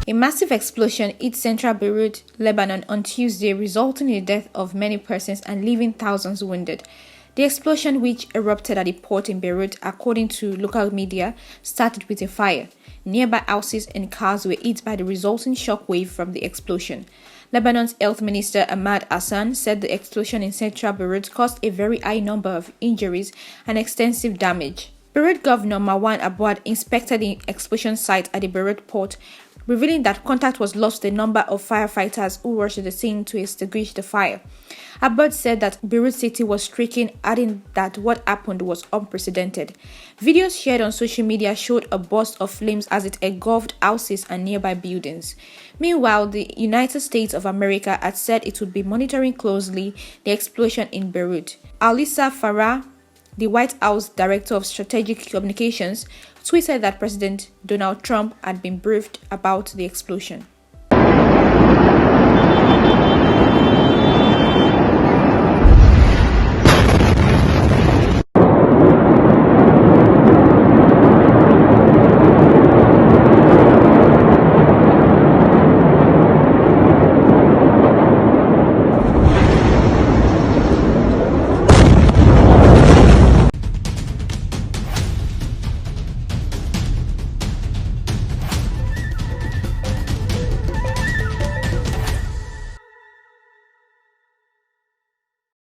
A massive explosion hit central Beirut, Lebanon on Tuesday, resulting in the death of many persons and leaving thousands wounded. The explosion, which erupted at a port in Beirut, according to local media, started with a fire. Nearby houses and cars were hit by the resulting shockwave from the explosion. Lebanon's Health Minister Ahmad Hassan said the explosion in central Beirut caused a very high number of injuries and extensive damage. Beirut Governor Marwan Abouad inspected the explosion site at the Beirut port, revealing that contact was lost with a number of firefighters who rushed to the scene to extinguish the fire. Abouad said that Beirut City was stricken, adding that what happened was unprecedented. Videos shared on social media showed a burst of flames as it engulfed houses and nearby buildings. Meanwhile, the United States of America had said it would be monitoring closely the explosion in Beirut. Alyssa Farah, the White House Director of Strategic Communications, tweeted that President Donald Trump had been briefed about the explosion.